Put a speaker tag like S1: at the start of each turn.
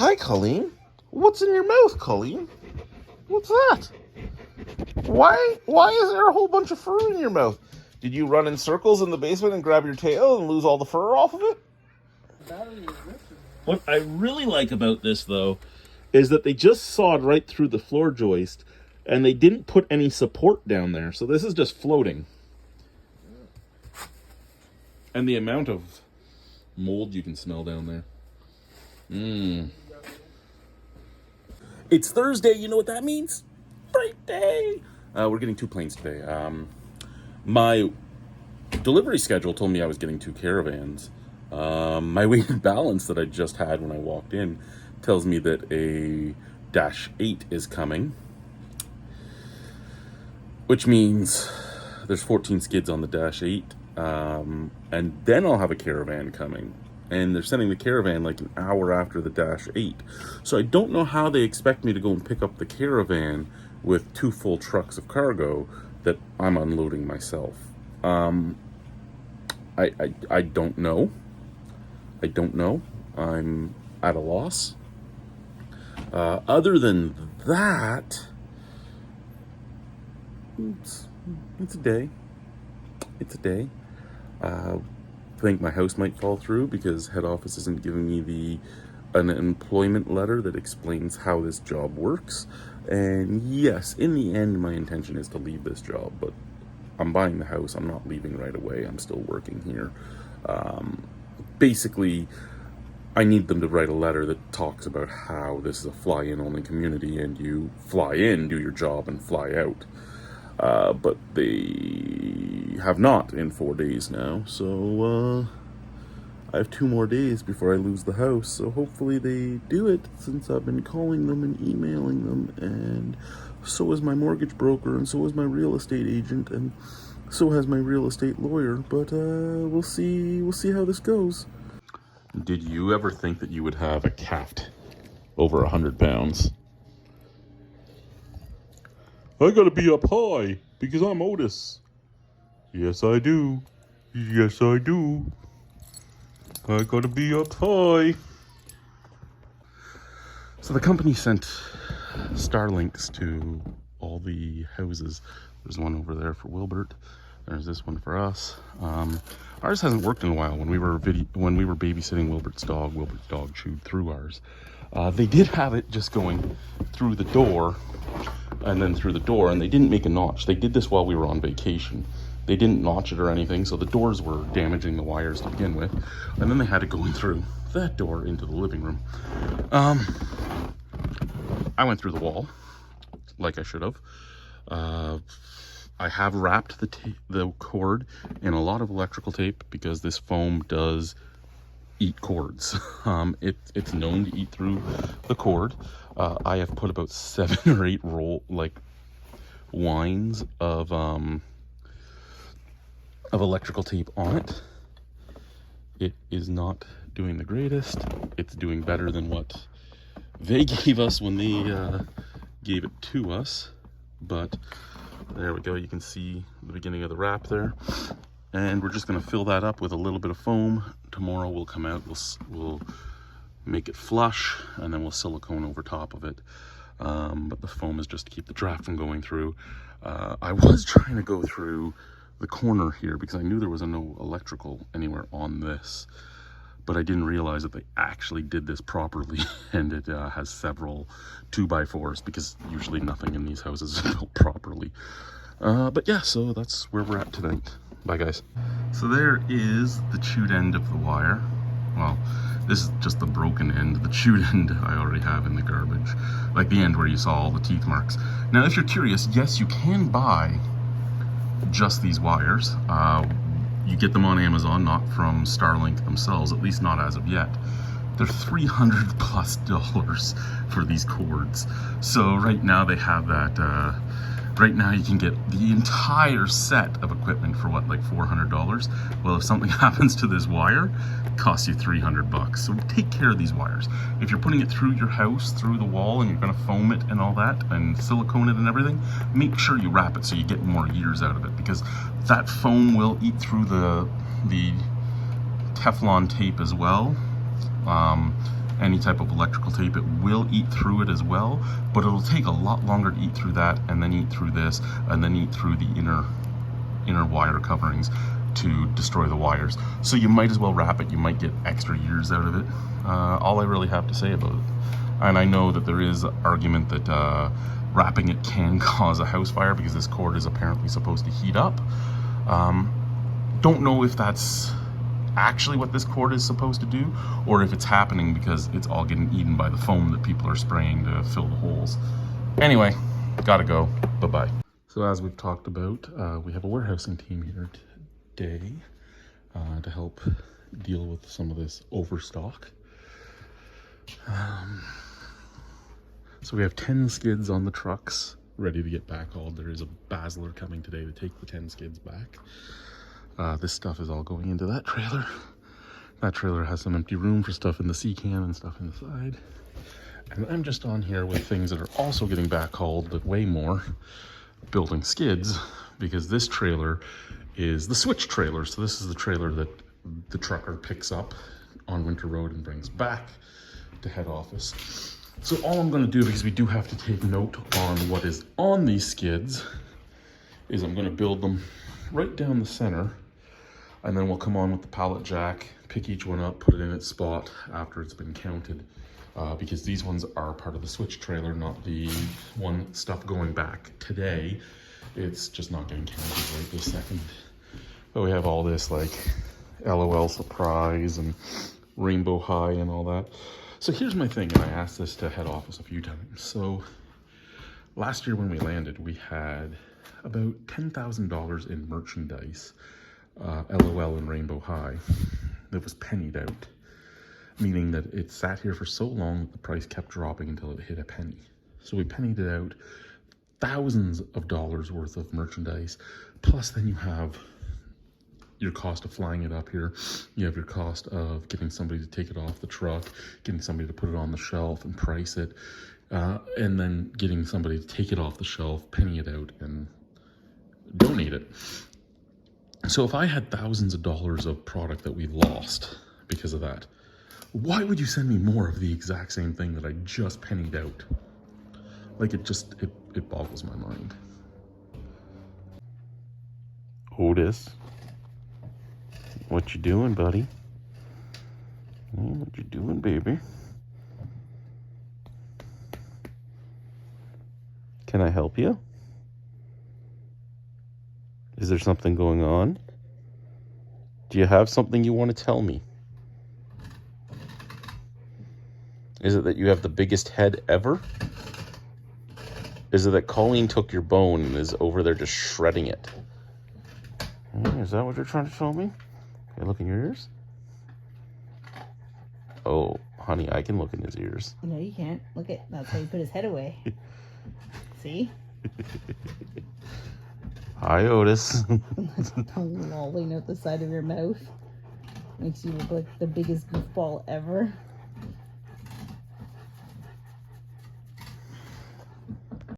S1: Hi, Colleen. What's in your mouth, Colleen? What's that? Why is there a whole bunch of fur in your mouth? Did you run in circles in the basement and grab your tail and lose all the fur off of it? What I really like about this, though, is that they just sawed right through the floor joist and they didn't put any support down there. So this is just floating. And the amount of mold you can smell down there. It's Thursday. You know what that means? Freight day. We're getting 2 planes today. My delivery schedule told me I was getting 2 caravans. My weighted balance that I just had when I walked in tells me that a Dash 8 is coming, which means there's 14 skids on the Dash 8, and then I'll have a caravan coming. And they're sending the caravan like an hour after the Dash 8. So I don't know how they expect me to go and pick up the caravan with 2 full trucks of cargo that I'm unloading myself. I don't know. I don't know. I'm at a loss. Other than that, it's a day. It's a day. I think my house might fall through because head office isn't giving me an employment letter that explains how this job works. And yes, in the end, my intention is to leave this job, but I'm buying the house. I'm not leaving right away. I'm still working here. Basically, I need them to write a letter that talks about how this is a fly-in only community and you fly in, do your job, and fly out. But they have not in 4 days now, so I have 2 more days before I lose the house, so hopefully they do it, since I've been calling them and emailing them, and so is my mortgage broker, and so is my real estate agent, and so has my real estate lawyer, but we'll see how this goes. Did you ever think that you would have a cat over 100 pounds? I gotta be up high because I'm Otis. Yes, I do. Yes, I do. I gotta be up high. So the company sent Starlinks to all the houses. There's one over there for Wilbert. There's this one for us. Ours hasn't worked in a while. When we were babysitting Wilbert's dog chewed through ours. They did have it just going through the door and then through the door, and they didn't make a notch. They did this while we were on vacation. They didn't notch it or anything, so the doors were damaging the wires to begin with, and then they had it going through that door into the living room. I went through the wall, like I should have. I have wrapped the cord in a lot of electrical tape because this foam does eat cords. It's known to eat through the cord. I have put about 7 or 8 winds of electrical tape on it. It is not doing the greatest. It's doing better than what they gave us when they gave it to us, but there we go. You can see the beginning of the wrap there, and we're just going to fill that up with a little bit of foam. Tomorrow we'll come out, we'll make it flush, and then we'll silicone over top of it. But the foam is just to keep the draft from going through. I was trying to go through the corner here because I knew there was no electrical anywhere on this, but I didn't realize that they actually did this properly, and it has several 2x4s because usually nothing in these houses is built properly. But yeah, so that's where we're at tonight. Bye, guys. So there is the chewed end of the wire. Well, this is just the broken end. The chewed end I already have in the garbage, like the end where you saw all the teeth marks. Now, if you're curious, yes, you can buy just these wires. You get them on Amazon, not from Starlink themselves, at least not as of yet. They're $300+ for these cords. So right now they have that, right now you can get the entire set of equipment for what, like $400? Well, if something happens to this wire, it costs you $300. So take care of these wires. If you're putting it through your house, through the wall, and you're gonna foam it and all that, and silicone it and everything, make sure you wrap it so you get more years out of it, because that foam will eat through the Teflon tape as well. any type of electrical tape, it will eat through it as well, but it'll take a lot longer to eat through that, and then eat through this, and then eat through the inner wire coverings to destroy the wires. So you might as well wrap it. You might get extra years out of it. All I really have to say about it. And I know that there is argument that wrapping it can cause a house fire because this cord is apparently supposed to heat up. Don't know if that's actually what this cord is supposed to do, or if it's happening because it's all getting eaten by the foam that people are spraying to fill the holes. Anyway, gotta go. Bye-bye. So as we've talked about, we have a warehousing team here today to help deal with some of this overstock. So we have 10 skids on the trucks ready to get backhauled. There is a Basler coming today to take the 10 skids back. This stuff is all going into that trailer. That trailer has some empty room for stuff in the C-cam and stuff inside. And I'm just on here with things that are also getting backhauled, but way more, building skids, because this trailer is the switch trailer. So this is the trailer that the trucker picks up on Winter Road and brings back to head office. So all I'm going to do, because we do have to take note on what is on these skids, is I'm going to build them right down the center, and then we'll come on with the pallet jack, pick each one up, put it in its spot after it's been counted, because these ones are part of the switch trailer, not the one stuff going back today. It's just not getting counted right this second. But we have all this like LOL surprise and Rainbow High and all that. So here's my thing, and I asked this to head office a few times. So last year when we landed, we had about $10,000 in merchandise, LOL and Rainbow High, that was pennied out, meaning that it sat here for so long that the price kept dropping until it hit a penny. So we pennied it out, thousands of dollars worth of merchandise, plus then you have your cost of flying it up here, you have your cost of getting somebody to take it off the truck, getting somebody to put it on the shelf and price it, and then getting somebody to take it off the shelf, penny it out, and donate it. So if I had thousands of dollars of product that we lost because of that, why would you send me more of the exact same thing that I just pennied out? Like, it boggles my mind. Otis, what you doing, buddy? What you doing, baby? Can I help you? Is there something going on? Do you have something you want to tell me? Is it that you have the biggest head ever? Is it that Colleen took your bone and is over there just shredding it? Is that what you're trying to tell me? Can I look in your ears? Oh, honey, I can look in his ears.
S2: No, you can't. Look at, that's how he put his head away. See?
S1: Hi, Otis.
S2: Tongue lolling out the side of your mouth. Makes you look like the biggest goofball ever.